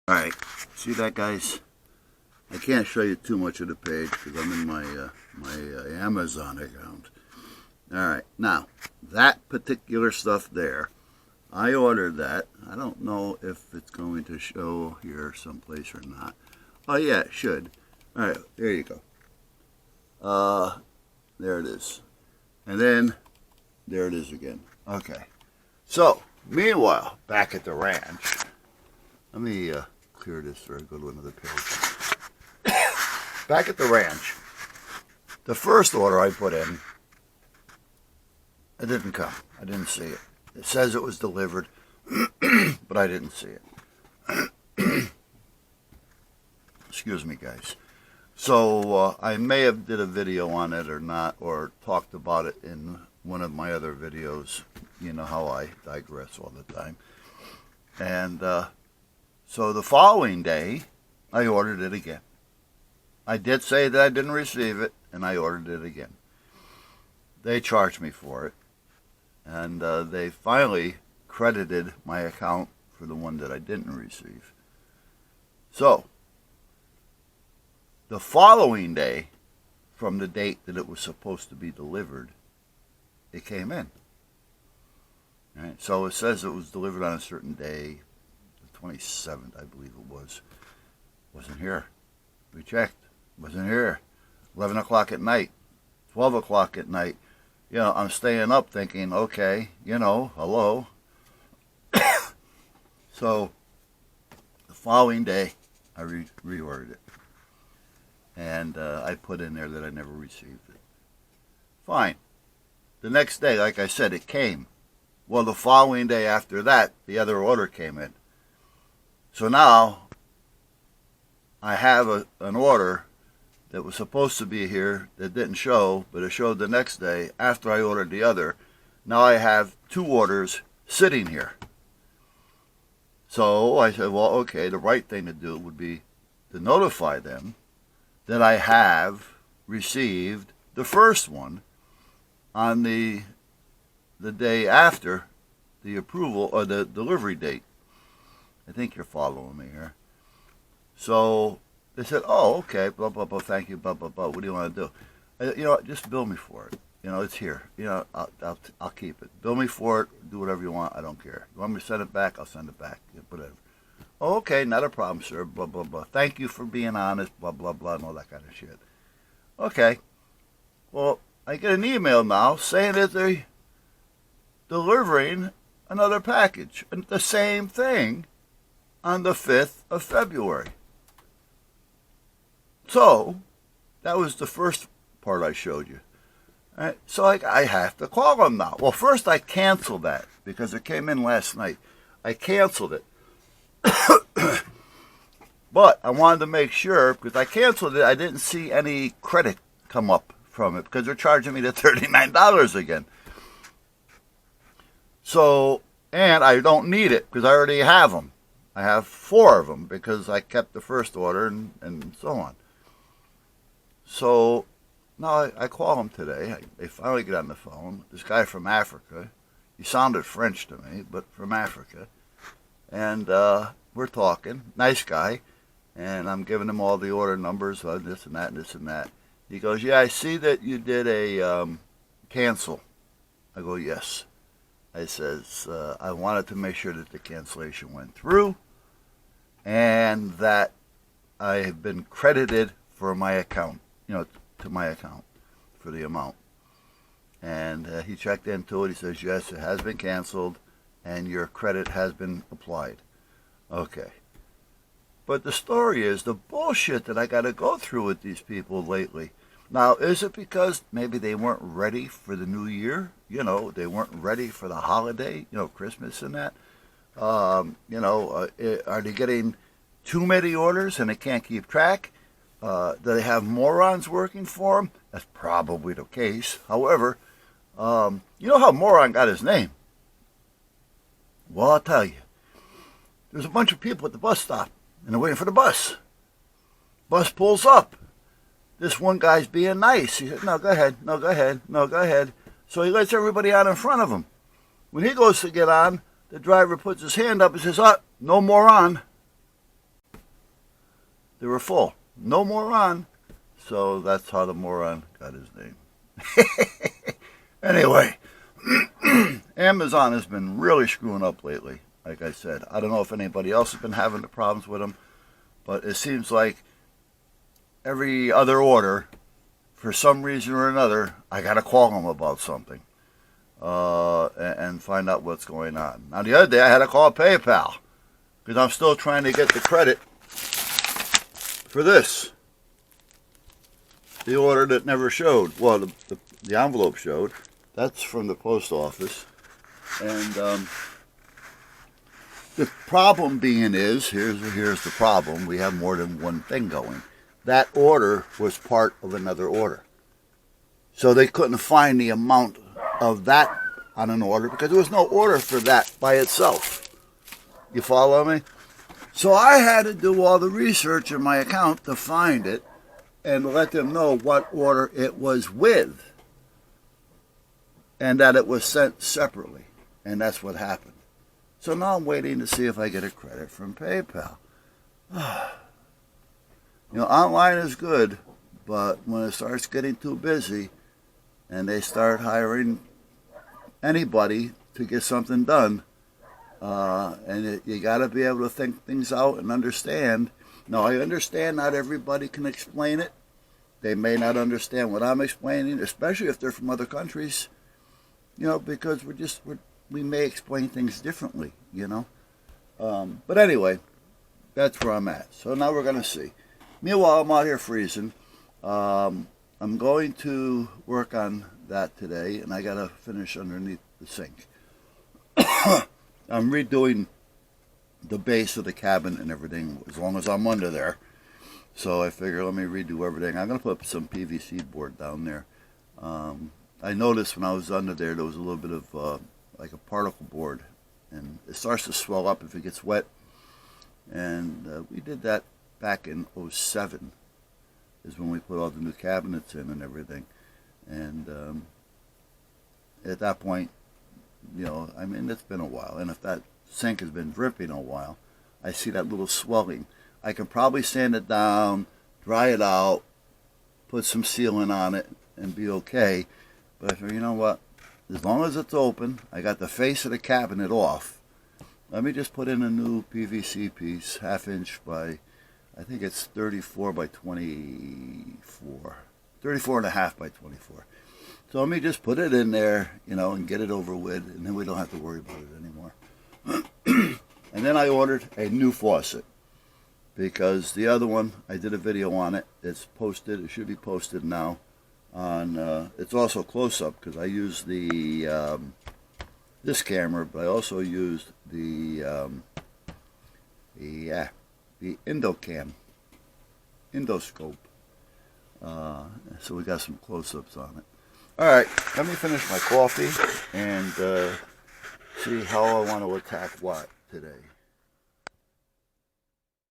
Alright, see that, guys? I can't show you too much of the page because I'm in my Amazon account. Alright, now, that particular stuff there, I ordered that. I don't know if it's going to show here someplace or not. Oh yeah, it should. Alright, there you go. There it is. And then, there it is again. Okay. So, meanwhile, back at the ranch, let me clear this or go to another page. Back at the ranch, the first order I put in, it didn't come. I didn't see it. It says it was delivered, but I didn't see it. Excuse me, guys. So I may have did a video on it or not, or talked about it in one of my other videos. You know how I digress all the time. And so the following day, I ordered it again. I did say that I didn't receive it, and I ordered it again. They charged me for it, and they finally credited my account for the one that I didn't receive. So, the following day, from the date that it was supposed to be delivered, it came in. Right? So it says it was delivered on a certain day, the 27th, I believe it was. Wasn't here. We checked. Wasn't here. 11 o'clock at night. 12 o'clock at night. You know, I'm staying up thinking, okay, you know, hello. So, the following day, I reordered it. And I put in there that I never received it. Fine. The next day, like I said, it came. Well, the following day after that, the other order came in. So now, I have an order that was supposed to be here that didn't show, but it showed the next day after I ordered the other. Now I have two orders sitting here. So I said, well, okay, the right thing to do would be to notify them that I have received the first one on the day after the approval or the delivery date. I think you're following me here. So they said, oh, okay, blah, blah, blah, thank you, blah, blah, blah. What do you want to do? You know what, just bill me for it. You know, it's here. You know, I'll keep it. Bill me for it. Do whatever you want. I don't care. You want me to send it back? I'll send it back. Whatever. Oh, okay, not a problem, sir. Blah, blah, blah. Thank you for being honest, blah, blah, blah, and all that kind of shit. Okay. Well, I get an email now saying that they're delivering another package. And the same thing on the 5th of February. So, that was the first part I showed you. Right? So I have to call them now. Well, first I canceled that because it came in last night. I canceled it. But I wanted to make sure, because I canceled it, I didn't see any credit come up from it because they're charging me the $39 again. So, and I don't need it because I already have them. I have 4 of them because I kept the first order and so on. So now I call him today. They finally get on the phone. This guy from Africa. He sounded French to me, but from Africa. And we're talking. Nice guy. And I'm giving him all the order numbers, this and that and this and that. He goes, yeah, I see that you did a cancel. I go, yes. I says, I wanted to make sure that the cancellation went through and that I have been credited for my account, you know, to my account for the amount. And he checked into it. He says, yes, it has been canceled and your credit has been applied. Okay. But the story is the bullshit that I got to go through with these people lately. Now, is it because maybe they weren't ready for the new year? You know, they weren't ready for the holiday, you know, Christmas and that. You know, are they getting too many orders and they can't keep track? Do they have morons working for them? That's probably the case. However, you know how Moron got his name? Well, I'll tell you. There's a bunch of people at the bus stop, and they're waiting for the bus. Bus pulls up. This one guy's being nice. He said, no, go ahead. No, go ahead. No, go ahead. So he lets everybody on in front of him. When he goes to get on, the driver puts his hand up and says, oh, no more on. they were full. No moron. So that's how the moron got his name. Anyway, Amazon has been really screwing up lately. Like I said, I don't know if anybody else has been having the problems with them, but it seems like every other order, for some reason or another, I got to call them about something and find out what's going on. Now, the other day I had to call PayPal because I'm still trying to get the credit for this. The order that never showed. Well, the envelope showed. That's from the post office. And the problem being is, here's the problem. We have more than one thing going. That order was part of another order. So they couldn't find the amount of that on an order because there was no order for that by itself. You follow me? So I had to do all the research in my account to find it and let them know what order it was with and that it was sent separately. And that's what happened. So now I'm waiting to see if I get a credit from PayPal. You know, online is good, but when it starts getting too busy and they start hiring anybody to get something done, you got to be able to think things out and understand. Now, I understand not everybody can explain it. They may not understand what I'm explaining, especially if they're from other countries, you know, because we may explain things differently, you know. But anyway, that's where I'm at. So now we're going to see. Meanwhile, I'm out here freezing. I'm going to work on that today, and I got to finish underneath the sink. I'm redoing the base of the cabin and everything, as long as I'm under there. So I figure let me redo everything. I'm going to put some PVC board down there. I noticed when I was under there was a little bit of like a particle board, and it starts to swell up if it gets wet. And we did that back in '07 is when we put all the new cabinets in and everything. And at that point, you know, I mean, it's been a while. And if that sink has been dripping a while, I see that little swelling. I can probably sand it down, dry it out, put some sealant on it, and be okay. But I figure, you know what? As long as it's open, I got the face of the cabinet off. Let me just put in a new PVC piece, 1/2 inch by, I think it's 34 by 24. 34.5 by 24. So let me just put it in there, you know, and get it over with, and then we don't have to worry about it anymore. And then I ordered a new faucet, because the other one, I did a video on it. It's posted. It should be posted now. On it's also close-up, because I used the this camera, but I also used the Indocam, Indoscope. So we got some close-ups on it. All right, let me finish my coffee and see how I want to attack what today.